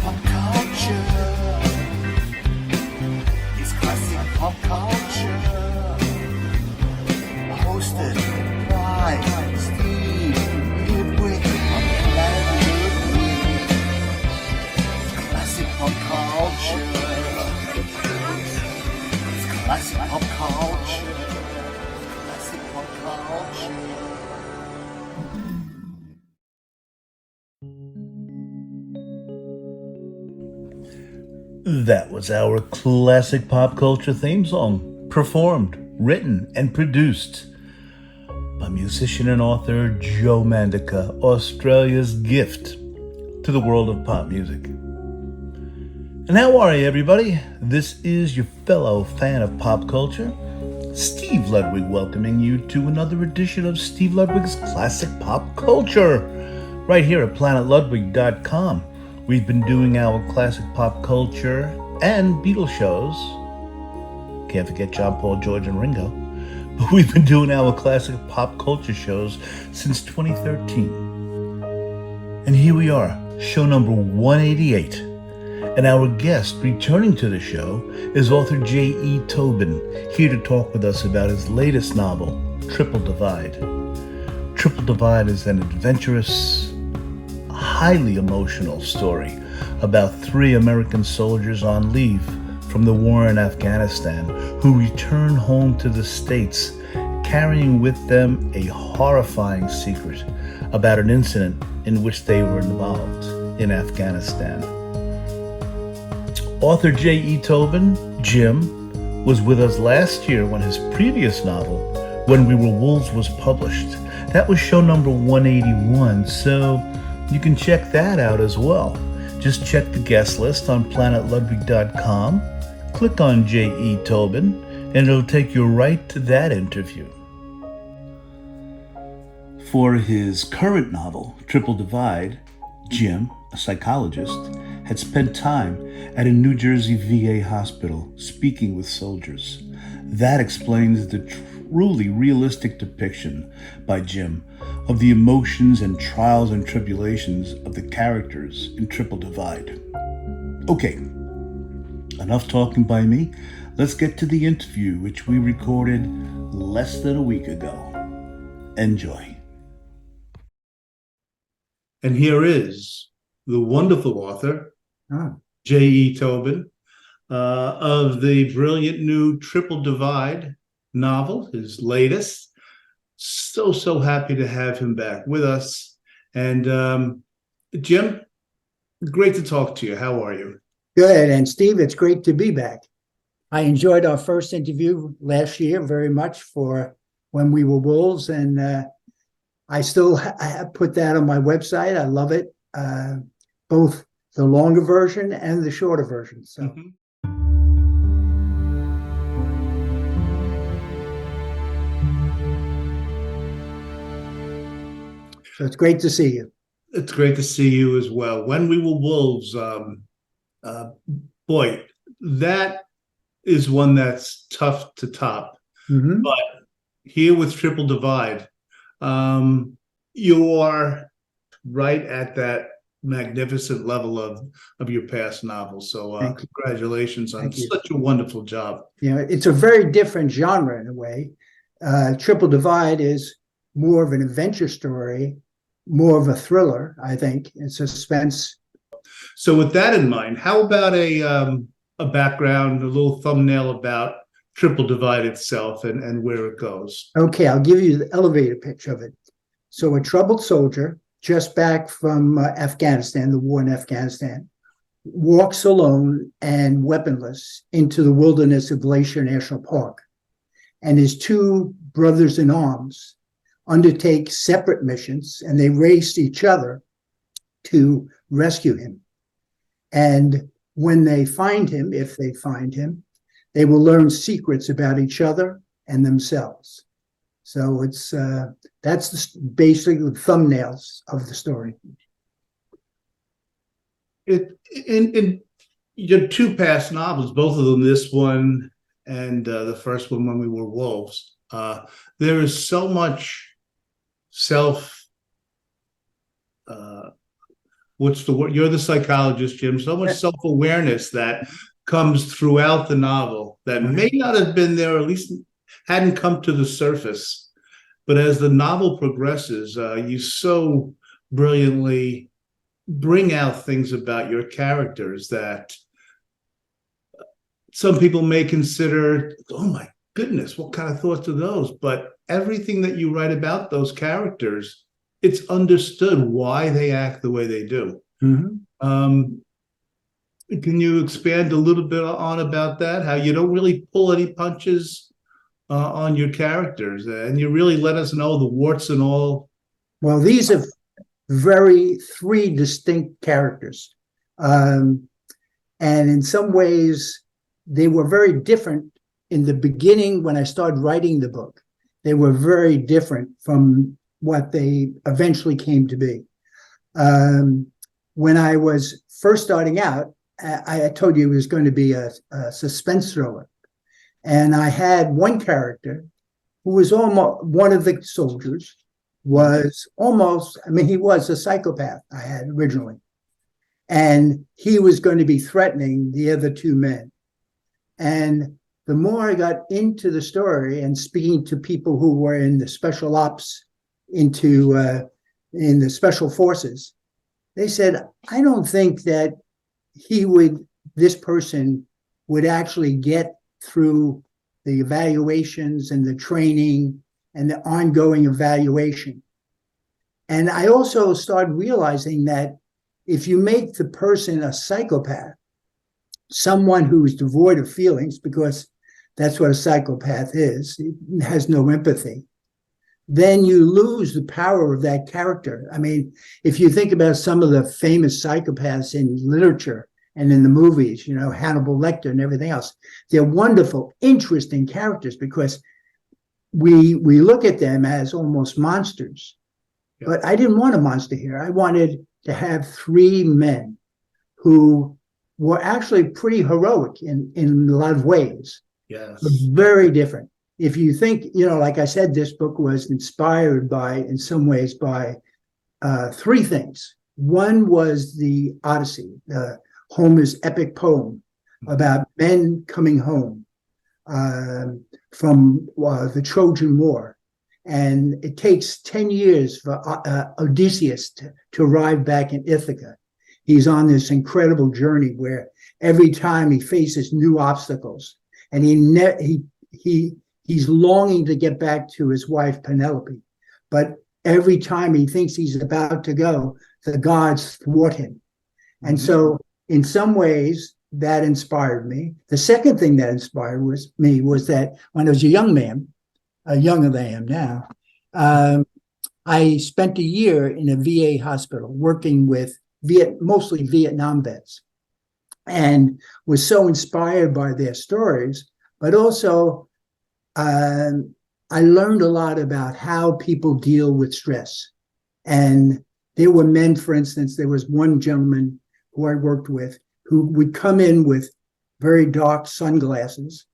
pop culture. It's classic pop culture. Hosted by Steve Ludwig on Planet Ludwig. Classic pop culture. It's classic pop culture. Classic pop culture. That was our classic pop culture theme song, performed, written, and produced by musician and author Joe Mandica, Australia's gift to the world of pop music. And how are you, everybody? This is your fellow fan of pop culture, Steve Ludwig, welcoming you to another edition of Steve Ludwig's Classic Pop Culture, right here at planetludwig.com. We've been doing our classic pop culture and Beatles shows. Can't forget John, Paul, George, and Ringo. But we've been doing our classic pop culture shows since 2013. And here we are, show number 188. And our guest returning to the show is author J.E. Tobin, here to talk with us about his latest novel, Triple Divide. Triple Divide is an adventurous, highly emotional story about three American soldiers on leave from the war in Afghanistan who return home to the States carrying with them a horrifying secret about an incident in which they were involved in Afghanistan. Author J.E. Tobin, Jim, was with us last year when his previous novel, When We Were Wolves, was published. That was show number 181, so you can check that out as well. Just check the guest list on planetludwig.com, click on J.E. Tobin, and it'll take you right to that interview. For his current novel, Triple Divide, Jim, a psychologist, had spent time at a New Jersey VA hospital speaking with soldiers. That explains the truly realistic depiction by Jim of the emotions and trials and tribulations of the characters in Triple Divide. Okay, enough talking by me. Let's get to the interview, which we recorded less than a week ago. Enjoy. And here is the wonderful author, J.E. Tobin, of the brilliant new Triple Divide novel, his latest. So happy to have him back with us. And Jim, great to talk to you. How are you? Good. And Steve, it's great to be back. I enjoyed our first interview last year very much for When We Were Wolves. And I still have put that on my website. I love it. Both the longer version and the shorter version. So. Mm-hmm. So it's great to see you. It's great to see you as well. When We Were Wolves, boy, that is one that's tough to top. Mm-hmm. But here with Triple Divide, you are right at that magnificent level of your past novels. So congratulations on such a wonderful job. You know, it's a very different genre in a way. Triple Divide is more of an adventure story, more of a thriller, I think, and suspense. So with that in mind, how about a background, a little thumbnail about Triple Divide itself and where it goes? Okay, I'll give you the elevator pitch of it. So a troubled soldier, just back from Afghanistan, the war in Afghanistan, walks alone and weaponless into the wilderness of Glacier National Park. And his two brothers in arms undertake separate missions, and they race each other to rescue him. And when they find him, if they find him, they will learn secrets about each other and themselves. So it's that's basically the thumbnails of the story. In your two past novels, both of them, this one and the first one, When We Were Wolves, there is so much what's the word? You're the psychologist, Jim. So much self-awareness that comes throughout the novel that may not have been there, or at least hadn't come to the surface. But as the novel progresses, you so brilliantly bring out things about your characters that some people may consider, oh my goodness, what kind of thoughts are those? But everything that you write about those characters, it's understood why they act the way they do. Can you expand a little bit on about that? How you don't really pull any punches on your characters, and you really let us know the warts and all. Well, these are three distinct characters. And in some ways, they were very different in the beginning when I started writing the book. They were very different from what they eventually came to be. When I was first starting out, I told you it was going to be a suspense thriller. And I had one character who was almost one of the soldiers, was almost, I mean, he was a psychopath I had originally. And he was going to be threatening the other two men. And the more I got into the story and speaking to people who were in the special ops, in the special forces, they said, I don't think that this person would actually get through the evaluations and the training and the ongoing evaluation. And I also started realizing that if you make the person a psychopath, someone who's devoid of feelings, because that's what a psychopath is, it has no empathy, then you lose the power of that character. I mean, if you think about some of the famous psychopaths in literature and in the movies, you know, Hannibal Lecter and everything else, they're wonderful, interesting characters because we look at them as almost monsters. Yeah. But I didn't want a monster here. I wanted to have three men who were actually pretty heroic in a lot of ways. Yes. But very different. If you think, you know, like I said, this book was inspired by, in some ways, by three things. One was the Odyssey, Homer's epic poem about men coming home from the Trojan War. And it takes 10 years for Odysseus to arrive back in Ithaca. He's on this incredible journey where every time he faces new obstacles, and he's longing to get back to his wife Penelope, but every time he thinks he's about to go, the gods thwart him. And so in some ways that inspired me. The second thing that inspired me was that when I was a young man, younger than I am now, I spent a year in a VA hospital working with mostly Vietnam vets, and was so inspired by their stories, but also I learned a lot about how people deal with stress. And there were men, for instance, there was one gentleman who I worked with who would come in with very dark sunglasses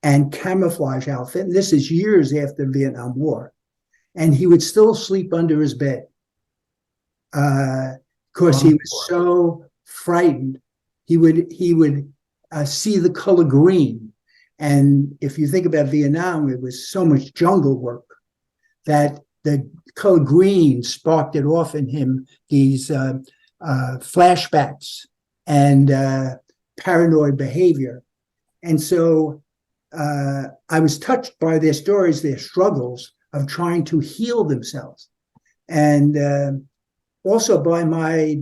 and camouflage outfit. And this is years after the Vietnam War. And he would still sleep under his bed because he was so frightened. He would see the color green. And if you think about Vietnam, it was so much jungle work that the color green sparked it off in him, these flashbacks and paranoid behavior. And so I was touched by their stories, their struggles of trying to heal themselves. And also by my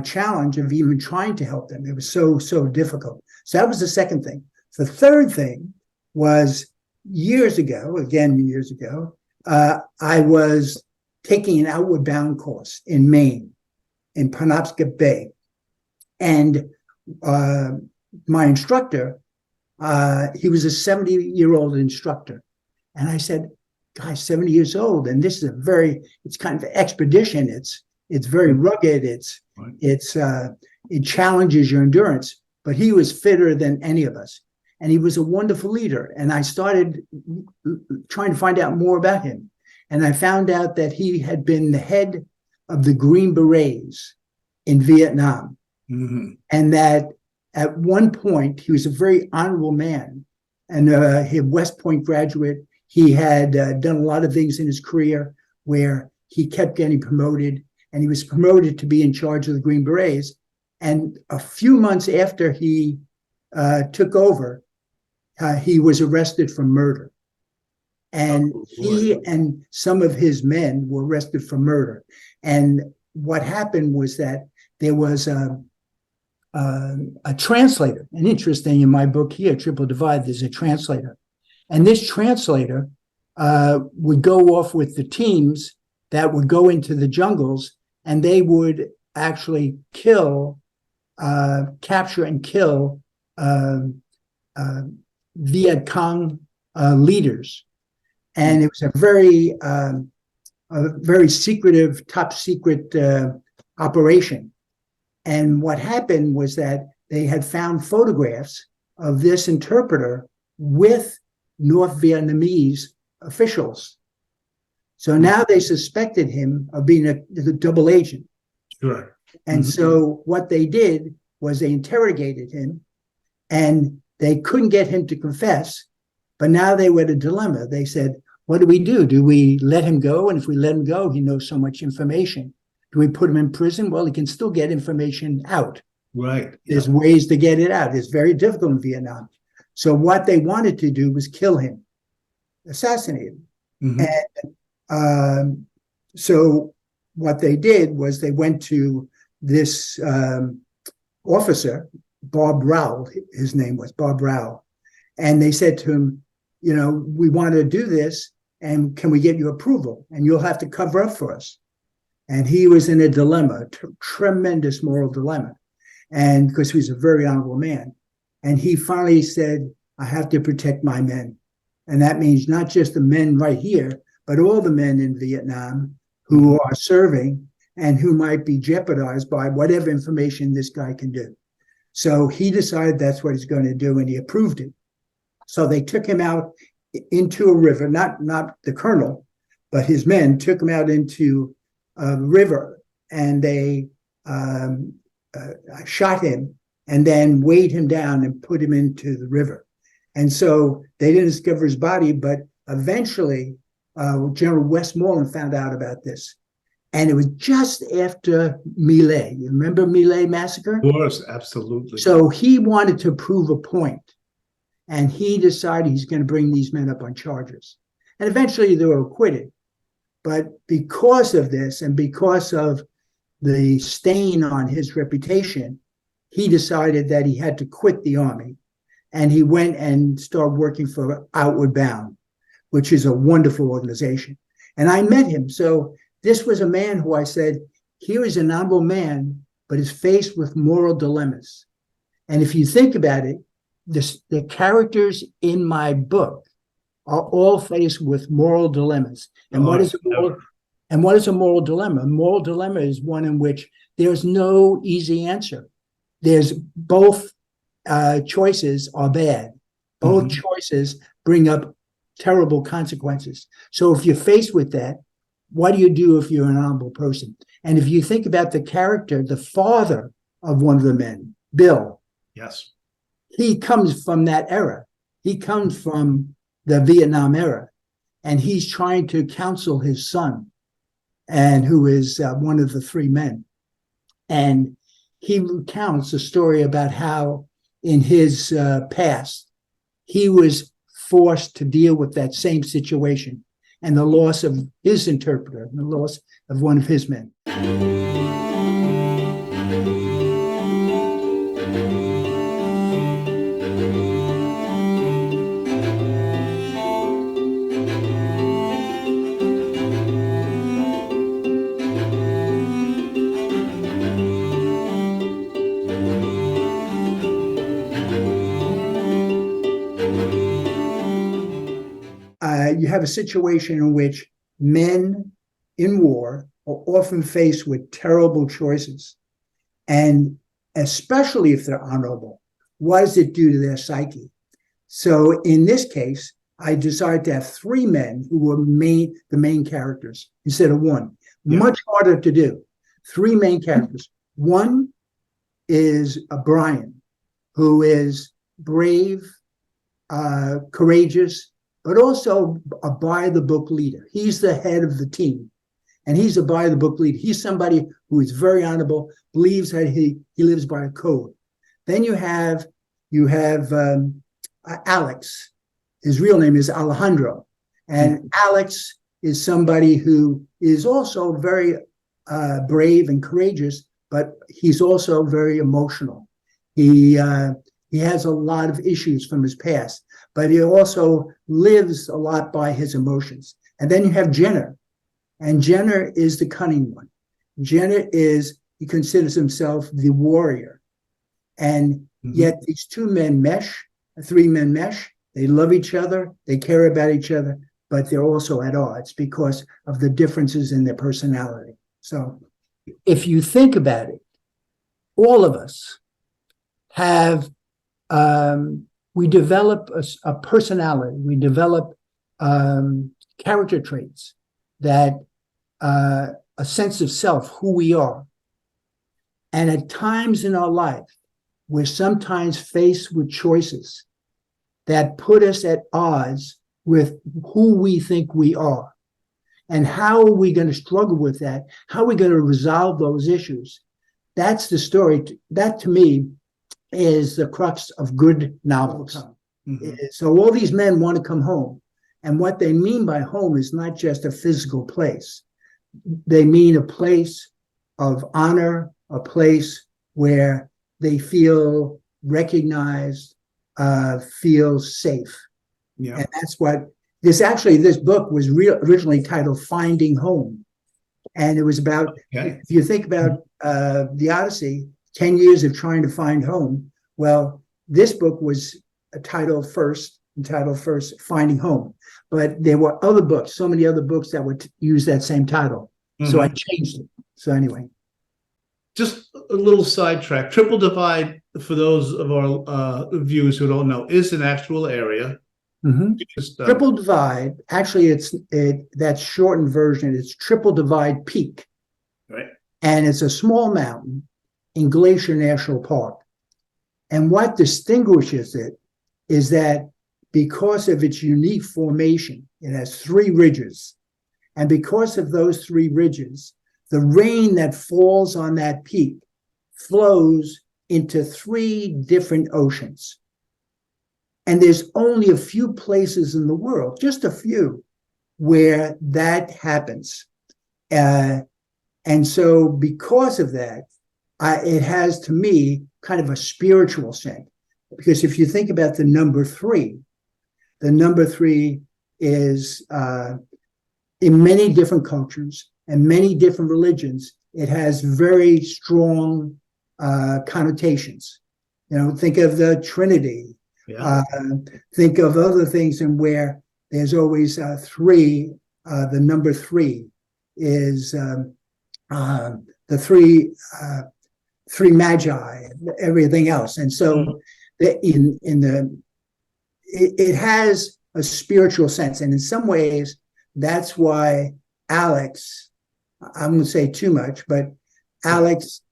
challenge of even trying to help them. It was so difficult. So that was the second thing. The third thing was years ago, I was taking an outward bound course in Maine, in Penobscot Bay. And my instructor, he was a 70-year-old instructor. And I said, guys, 70 years old, and this is it's kind of an expedition. It's very rugged. It challenges your endurance, but he was fitter than any of us. And he was a wonderful leader. And I started trying to find out more about him. And I found out that he had been the head of the Green Berets in Vietnam. Mhm. And that at one point, he was a very honorable man, and he West Point graduate. He had done a lot of things in his career where he kept getting promoted, and he was promoted to be in charge of the Green Berets. And a few months after he took over, he was arrested for murder. And he and some of his men were arrested for murder. And what happened was that there was a translator. And interesting, in my book here, Triple Divide, there's a translator. And this translator would go off with the teams that would go into the jungles, and they would actually capture and kill Viet Cong leaders. And it was a very secretive, top secret operation. And what happened was that they had found photographs of this interpreter with North Vietnamese officials. So now they suspected him of being a double agent. Sure. And so what they did was they interrogated him, and they couldn't get him to confess. But now they were at a dilemma. They said, what do we do? Do we let him go? And if we let him go, he knows so much information. Do we put him in prison? Well, he can still get information out. Right. There's ways to get it out. It's very difficult in Vietnam. So what they wanted to do was kill him, assassinate him. And so what they did was they went to this officer, Bob Rao, his name was Bob Rao. And they said to him, we want to do this, and can we get your approval? And you'll have to cover up for us. And he was in a dilemma, tremendous moral dilemma. And because he was a very honorable man. And he finally said, I have to protect my men. And that means not just the men right here, but all the men in Vietnam who are serving and who might be jeopardized by whatever information this guy can do. So he decided that's what he's going to do, and he approved it. So they took him out into a river, not the colonel, but his men took him out into a river, and they shot him and then weighed him down and put him into the river. And so they didn't discover his body, but eventually General Westmoreland found out about this. And it was just after My Lai. You remember My Lai massacre? Of course, absolutely. So he wanted to prove a point. And he decided he's going to bring these men up on charges. And eventually they were acquitted. But because of this, and because of the stain on his reputation, he decided that he had to quit the army. And he went and started working for Outward Bound, which is a wonderful organization. And I met him. So this was a man who I said, here is an honorable man, but is faced with moral dilemmas. And if you think about it, the characters in my book are all faced with moral dilemmas. And what is a moral dilemma? A moral dilemma is one in which there's no easy answer. There's both choices are bad. Both choices bring up terrible consequences. So if you're faced with that, what do you do if you're an honorable person? And if you think about the character, the father of one of the men, Bill. Yes. He comes from that era. He comes from the Vietnam era. And he's trying to counsel his son, and who is one of the three men. And he recounts a story about how in his past, he was forced to deal with that same situation and the loss of his interpreter, and the loss of one of his men. You have a situation in which men in war are often faced with terrible choices. And especially if they're honorable, what does it do to their psyche? So in this case, I decided to have three men who were the main characters instead of one. Yeah. Much harder to do. Three main characters. One is Brian, who is brave, courageous, but also a by-the-book leader. He's the head of the team, and he's a by-the-book leader. He's somebody who is very honorable, believes that he lives by a code. Then you have Alex. His real name is Alejandro, and Alex is somebody who is also very brave and courageous, but he's also very emotional. He has a lot of issues from his past, but he also lives a lot by his emotions. And then you have Jenner, and Jenner is the cunning one. Jenner he considers himself the warrior. And yet these three men mesh, they love each other, they care about each other, but they're also at odds because of the differences in their personality. So if you think about it, all of us have, we develop a personality, we develop character traits that a sense of self, who we are. And at times in our life, we're sometimes faced with choices that put us at odds with who we think we are. And how are we going to struggle with that? How are we going to resolve those issues? That's the story. That, to me, is the crux of good novels. So all these men want to come home. And what they mean by home is not just a physical place. They mean a place of honor, a place where they feel recognized, feel safe. Yeah. And that's what this book was originally titled Finding Home. And it was about, if you think about the Odyssey, 10 years of trying to find home. Well, this book was entitled first, Finding Home. But there were other books, so many other books that would use that same title. So I changed it. So anyway. Just a little sidetrack. Triple Divide, for those of our viewers who don't know, is an actual area. Triple Divide, actually, that shortened version. It's Triple Divide Peak, right? And it's a small mountain in Glacier National Park. And what distinguishes it is that because of its unique formation, it has 3 ridges, and because of those 3 ridges, the rain that falls on that peak flows into 3 different oceans. And there's only a few places in the world, just a few, where that happens. And so because of that, it has, to me, kind of a spiritual sense. Because if you think about the number 3 is, in many different cultures and many different religions, it has very strong connotations. Think of the Trinity. Think of other things in where there's always 3. The number 3 is the three magi, everything else, and so it has a spiritual sense, and in some ways, that's why Alex. I won't say too much, but Alex,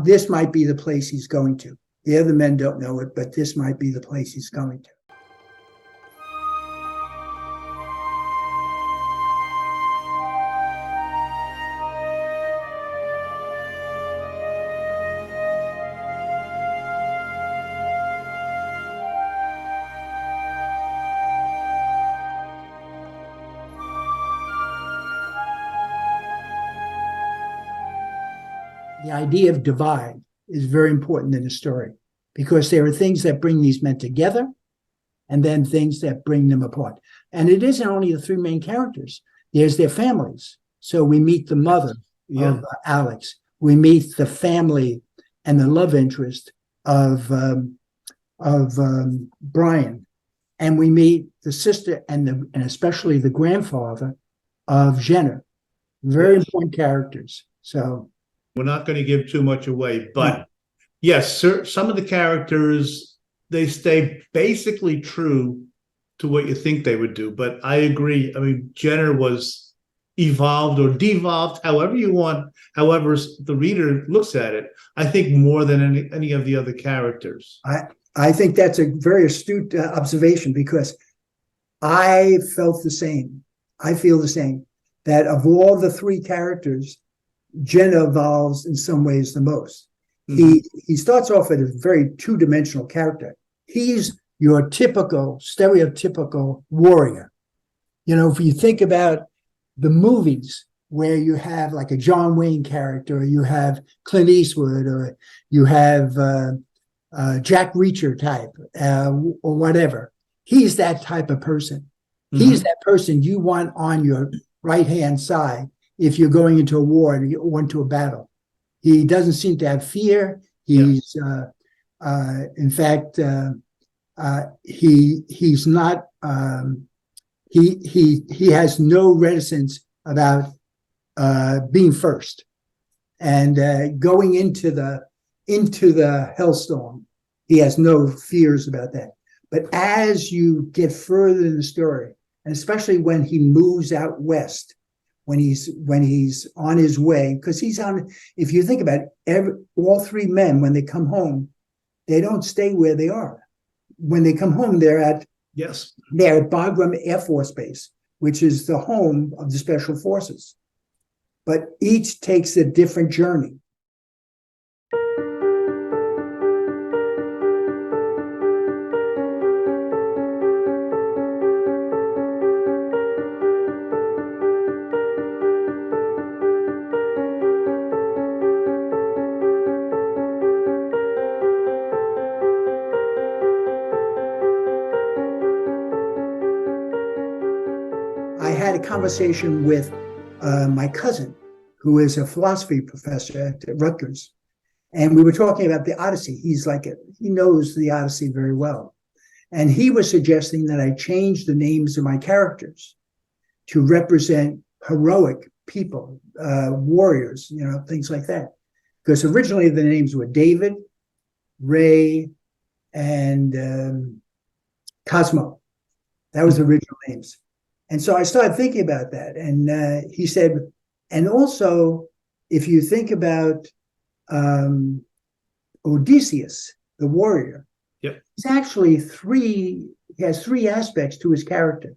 this might be the place he's going to. The other men don't know it, but this might be the place he's going to. The idea of divide is very important in the story because there are things that bring these men together and then things that bring them apart. And it isn't only the 3 main characters. There's their families. So we meet the mother of Alex. We meet the family and the love interest of Brian. And we meet the sister and especially the grandfather of Jenner. Very important characters. So we're not going to give too much away, but yes, some of the characters, they stay basically true to what you think they would do. But I agree. I mean, Jenner was evolved or devolved, however you want, however the reader looks at it, I think more than any of the other characters. I think that's a very astute observation, because I felt the same. I feel the same, that of all the three characters, Jenna evolves in some ways the most. Mm-hmm. He starts off as a very two-dimensional character. He's your typical, stereotypical warrior. You know, if you think about the movies where you have like a John Wayne character, or you have Clint Eastwood, or you have Jack Reacher type, or whatever. He's that type of person. Mm-hmm. He's that person you want on your right-hand side if you're going into a war or into a battle. He doesn't seem to have fear. He's, in fact, he's not. He has no reticence about being first, and going into the hellstorm. He has no fears about that. But as you get further in the story, and especially when he moves out west, when he's on his way, because he's on. If you think about it, all three men, when they come home, they don't stay where they are. When they come home, they're at Bagram Air Force Base, which is the home of the Special Forces. But each takes a different journey. I had a conversation with my cousin, who is a philosophy professor at Rutgers, and we were talking about the Odyssey. He knows the Odyssey very well, and he was suggesting that I change the names of my characters to represent heroic people, warriors, things like that. Because originally the names were David, Ray, and Cosmo. That was the original names. And so I started thinking about that. And he said, and also, if you think about Odysseus, the warrior, he's actually he has three aspects to his character.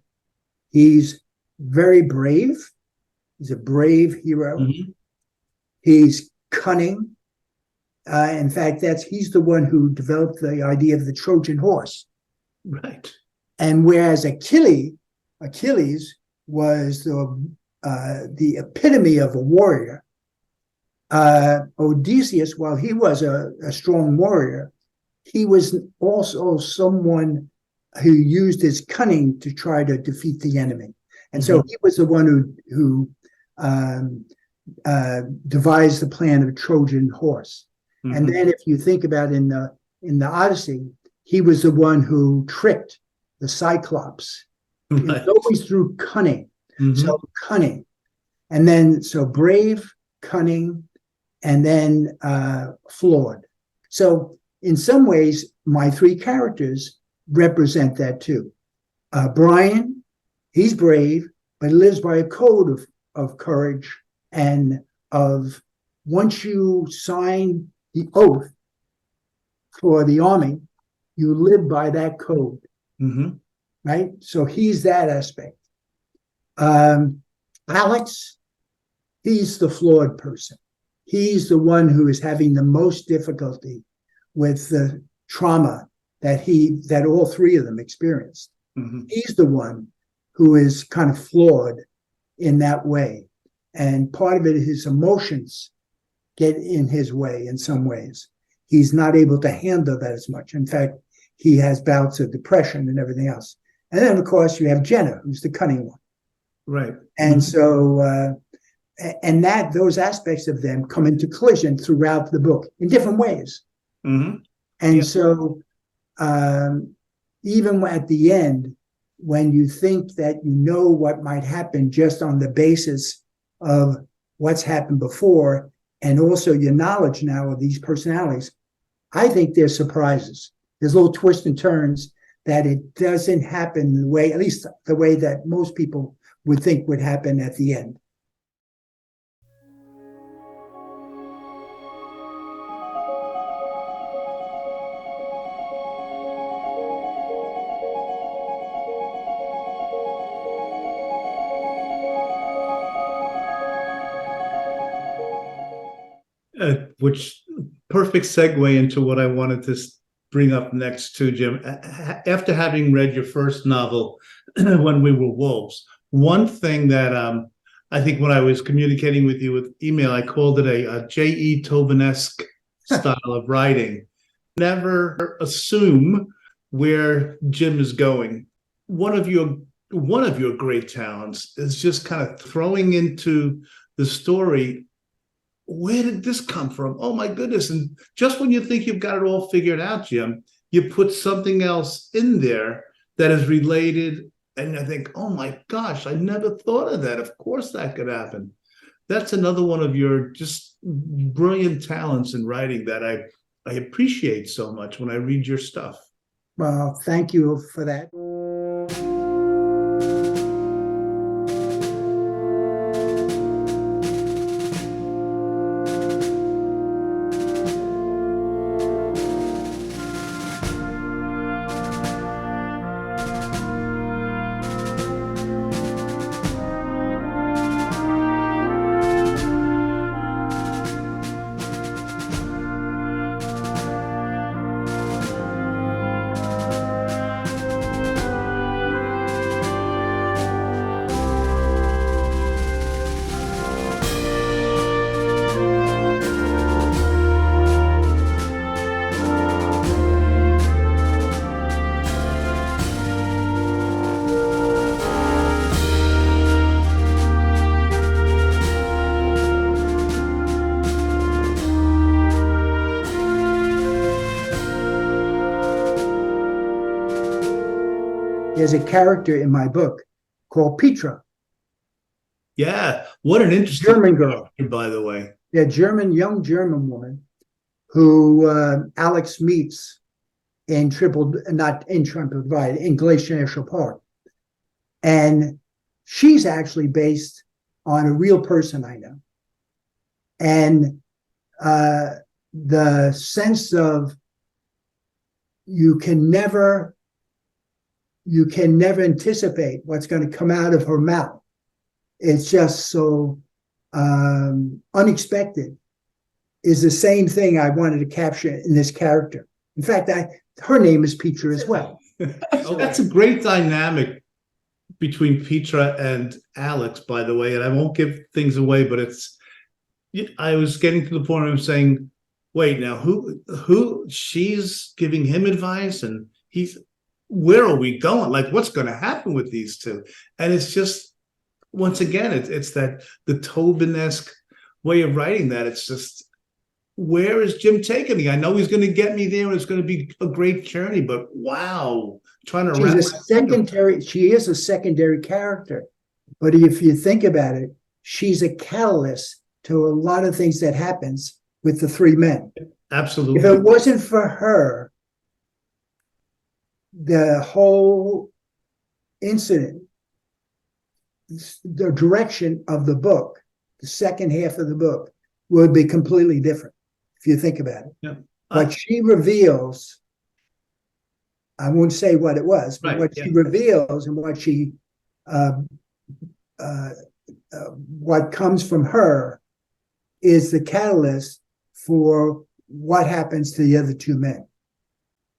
He's very brave. He's a brave hero. Mm-hmm. He's cunning. In fact, he's the one who developed the idea of the Trojan horse. Right. And whereas Achilles was the epitome of a warrior. Odysseus, while he was a strong warrior, he was also someone who used his cunning to try to defeat the enemy. And so he was the one who devised the plan of Trojan horse. Mm-hmm. And then if you think about in the Odyssey, he was the one who tricked the Cyclops. Right. It's always through cunning. Mm-hmm. So cunning. And then so brave, cunning, and then flawed. So in some ways, my three characters represent that too. Brian, he's brave, but he lives by a code of courage and of once you sign the oath for the army, you live by that code. Mm-hmm. Right? So he's that aspect. Alex, he's the flawed person. He's the one who is having the most difficulty with the trauma that all three of them experienced. Mm-hmm. He's the one who is kind of flawed in that way. And part of it, his emotions get in his way in some ways. He's not able to handle that as much. In fact, he has bouts of depression and everything else. And then, of course, you have Jenna, who's the cunning one. Right. And so, and those aspects of them come into collision throughout the book in different ways. Mm-hmm. And so, even at the end, when you think that you know what might happen just on the basis of what's happened before, and also your knowledge now of these personalities, I think there's surprises. There's little twists and turns that it doesn't happen the way, at least the way that most people would think would happen at the end. which perfect segue into what I wanted to bring up next too, Jim. After having read your first novel, When We Were Wolves, one thing that I think when I was communicating with you with email, I called it a J.E. Tobin-esque style of writing. Never assume where Jim is going. One of your great talents is just kind of throwing into the story, where did this come from? Oh my goodness. And just when you think you've got it all figured out, Jim, you put something else in there that is related. And I think, oh my gosh, I never thought of that. Of course that could happen. That's another one of your just brilliant talents in writing that I appreciate so much when I read your stuff. Well, thank you for that. There's a character in my book called Petra. Yeah, what an interesting German girl, by the way. Yeah, young German woman who Alex meets in not in Triple Divide, in Glacier National Park. And she's actually based on a real person I know. And the sense of you can never anticipate what's going to come out of her mouth. It's just so unexpected, is the same thing I wanted to capture in this character. In fact, her name is Petra as well. Oh, that's a great dynamic between Petra and Alex, by the way. And I won't give things away, but I was getting to the point where I'm saying, wait, now who she's giving him advice and where are we going? Like, what's going to happen with these two? And it's just, once again, it's that the Tobin-esque way of writing that. It's just, where is Jim taking me? I know he's going to get me there and it's going to be a great journey, but wow, she is a secondary character. But if you think about it, she's a catalyst to a lot of things that happens with the three men. Absolutely. If it wasn't for her, the whole incident, the direction of the book, the second half of the book, would be completely different if you think about it. Yeah. What she reveals, I won't say what it was, but what she reveals and what comes from her is the catalyst for what happens to the other two men.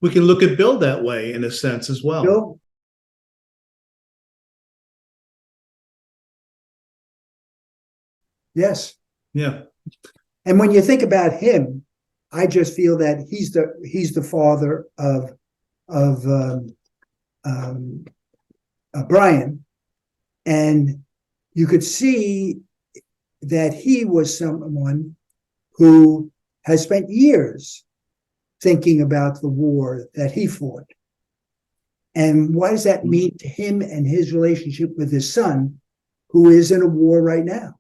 We can look at Bill that way in a sense as well. Bill? Yes. Yeah. And when you think about him, I just feel that he's the father of Brian, and you could see that he was someone who has spent years thinking about the war that he fought. And what does that mean to him and his relationship with his son, who is in a war right now?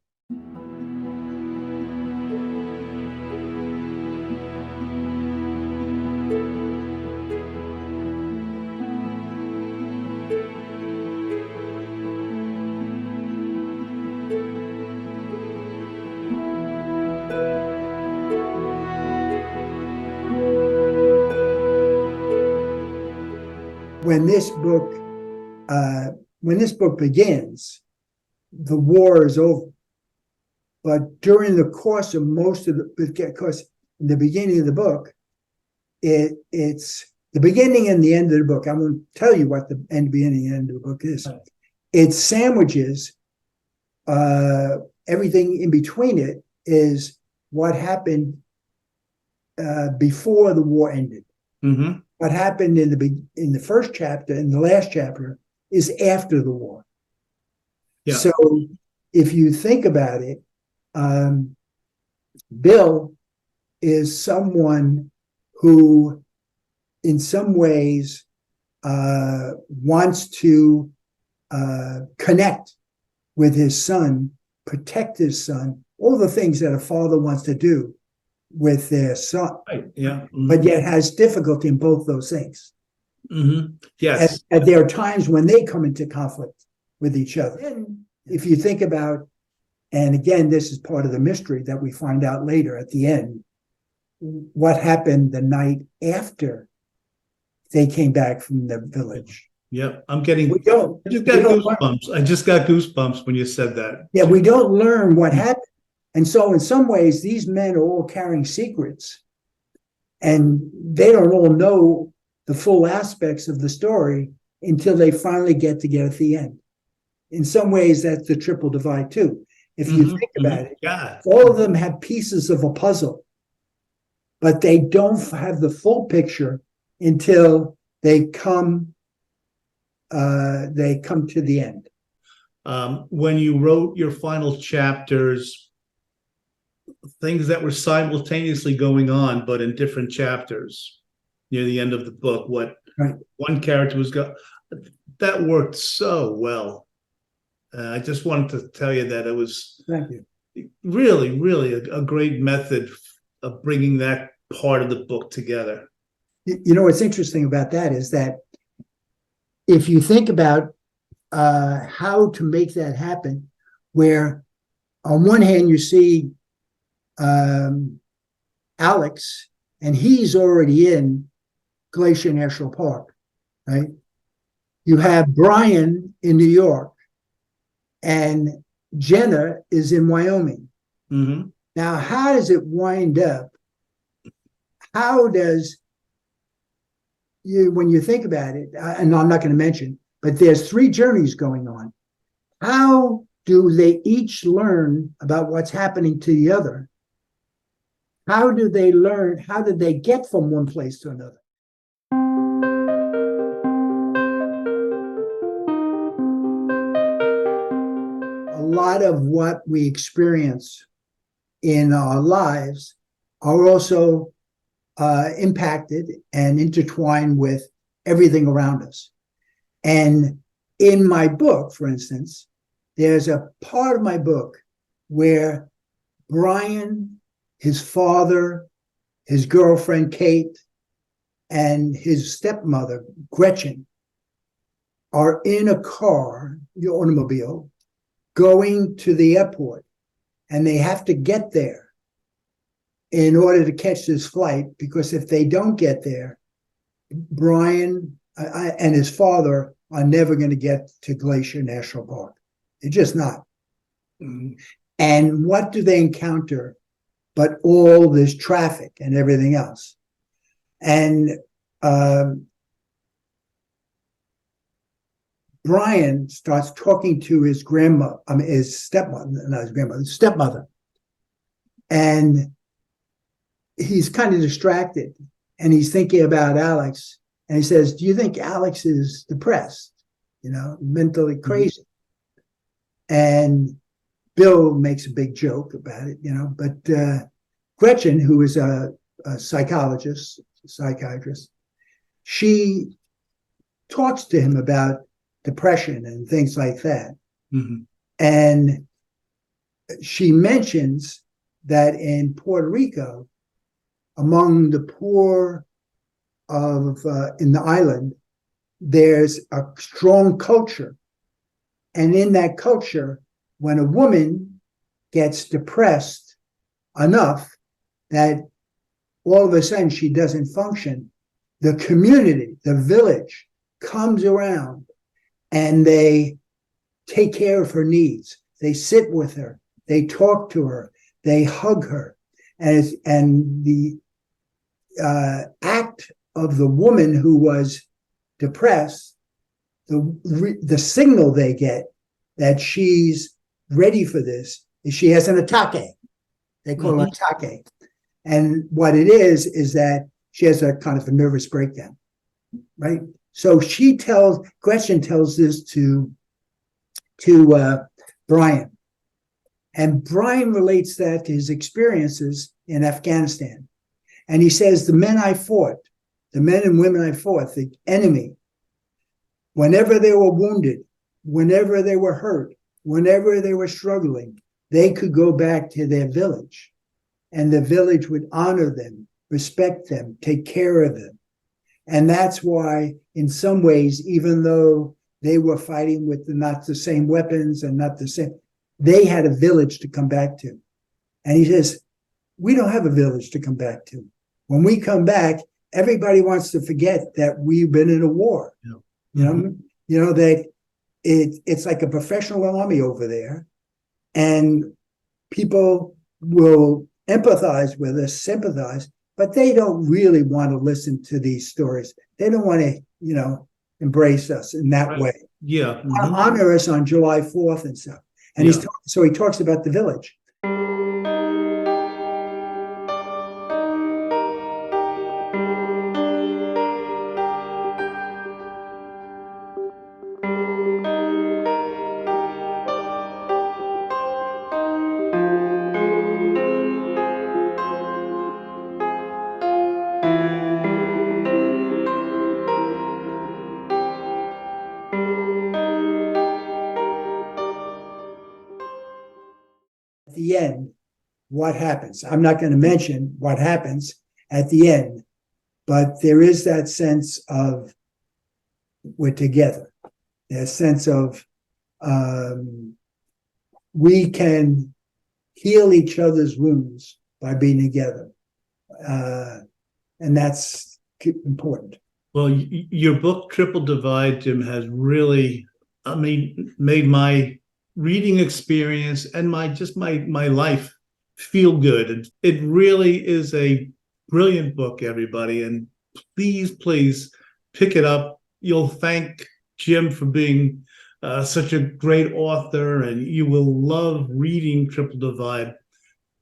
When this book begins, the war is over. But during the course of most of the, because in the beginning of the book, it's the beginning and the end of the book. I won't tell you what the beginning and end of the book is. It sandwiches everything in between. It is what happened before the war ended. Mm-hmm. What happened in the first chapter, in the last chapter, is after the war. Yeah. So if you think about it, Bill is someone who, in some ways, wants to connect with his son, protect his son, all the things that a father wants to do with their son. Right. Yeah. Mm-hmm. But yet has difficulty in both those things. Mm-hmm. Yes. And there are times when they come into conflict with each other. And if you think about, and again, this is part of the mystery that we find out later at the end, what happened the night after they came back from the village. Yep. I'm getting, We don't, I just got goosebumps. I just got goosebumps when you said that. yeah, we don't learn what happened. And so in some ways, these men are all carrying secrets, and they don't all know the full aspects of the story until they finally get together at the end. In some ways, that's the triple divide too. If you think about it, all of them have pieces of a puzzle, but they don't have the full picture until they come to the end. When you wrote your final chapters, things that were simultaneously going on, but in different chapters near the end of the book, what one character was that worked so well. I just wanted to tell you that it was really, really a great method of bringing that part of the book together. You know, what's interesting about that is that if you think about how to make that happen, where on one hand you see Alex, and he's already in Glacier National Park, right? You have Brian in New York, and Jenna is in Wyoming. Mm-hmm. Now, how does it wind up? How does when you think about it, and I'm not going to mention, but there's 3 journeys going on. How do they each learn about what's happening to the other? How do they learn? How did they get from one place to another? A lot of what we experience in our lives are also impacted and intertwined with everything around us. And in my book, for instance, there's a part of my book where Brian, his father, his girlfriend, Kate, and his stepmother, Gretchen, are in a car, the automobile, going to the airport. And they have to get there in order to catch this flight, because if they don't get there, Brian and his father are never going to get to Glacier National Park. They're just not. Mm-hmm. And what do they encounter but all this traffic and everything else? And Brian starts talking to his grandmother, his stepmother, not his grandmother, his stepmother. And he's kind of distracted, and he's thinking about Alex. And he says, "Do you think Alex is depressed, mentally crazy?" Mm-hmm. And Bill makes a big joke about it, but Gretchen, who is a psychiatrist, she talks to him about depression and things like that. Mm-hmm. And she mentions that in Puerto Rico, among the poor in the island, there's a strong culture. And in that culture, when a woman gets depressed enough that all of a sudden she doesn't function, the community, the village, comes around and they take care of her needs. They sit with her, they talk to her, they hug her. and the act of the woman who was depressed, the signal they get that she's ready for this is she has an atake. They call it atake. And what it is that she has a kind of a nervous breakdown, right? So Gretchen tells this to Brian. And Brian relates that to his experiences in Afghanistan. And he says, the men and women I fought, the enemy, whenever they were wounded, whenever they were hurt, whenever they were struggling, they could go back to their village, and the village would honor them, respect them, take care of them. And that's why, in some ways, even though they were fighting with not the same weapons and not the same, they had a village to come back to. And he says, we don't have a village to come back to. When we come back, everybody wants to forget that we've been in a war. Yeah. You know that it's like a professional army over there, and people will empathize with us, sympathize, but they don't really want to listen to these stories. They don't want to, embrace us in that way. Yeah. Honor us on July 4th and stuff. And he talks about the village. At the end, what happens? I'm not going to mention what happens at the end, but there is that sense of we're together. There's a sense of we can heal each other's wounds by being together. And that's important. Well, your book, Triple Divide, Jim, has really, made my reading experience and my life feel good. And it really is a brilliant book, everybody. And please pick it up. You'll thank Jim for being such a great author, and you will love reading Triple Divide.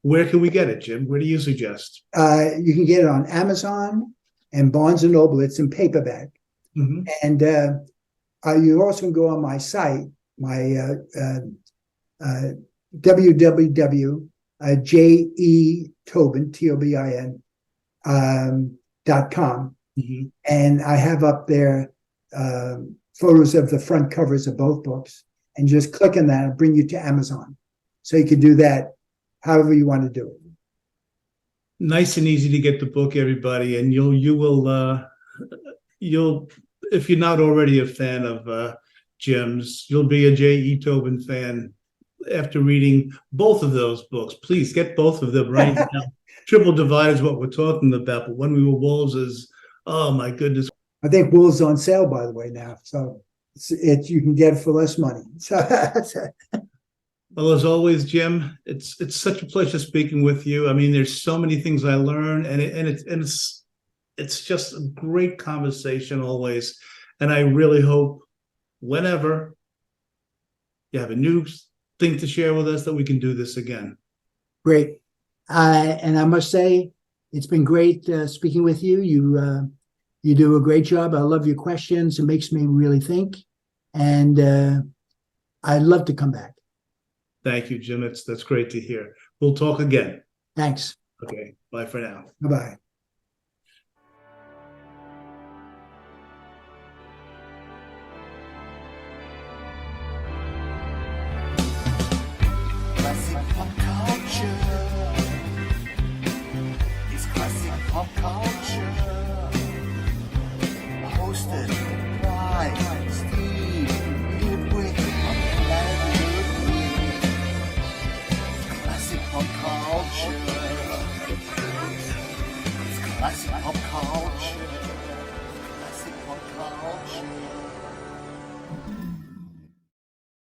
Where can we get it, Jim? Where do you suggest? You can get it on Amazon and Barnes & Noble. It's in paperback. Mm-hmm. And you also can go on my site, my www.jetobin.com. Mm-hmm. And I have up there photos of the front covers of both books. And just click on that and bring you to Amazon. So you can do that however you want to do it. Nice and easy to get the book, everybody. And you'll if you're not already a fan of Jim's, you'll be a J.E. Tobin fan after reading both of those books. Please get both of them right now. Triple Divide is what we're talking about, but When We Were Wolves is, oh my goodness. I think Wolves on sale, by the way, now. So it's you can get it for less money. So well, as always, Jim, it's such a pleasure speaking with you. There's so many things I learn, and it's just a great conversation always. And I really hope whenever you have a new thing to share with us that we can do this again. Great. And I must say, it's been great speaking with you. You do a great job. I love your questions. It makes me really think. And I'd love to come back. Thank you, Jim. That's great to hear. We'll talk again. Thanks. Okay. Bye for now. Bye-bye. Classic pop culture. It's classic pop culture. Hosted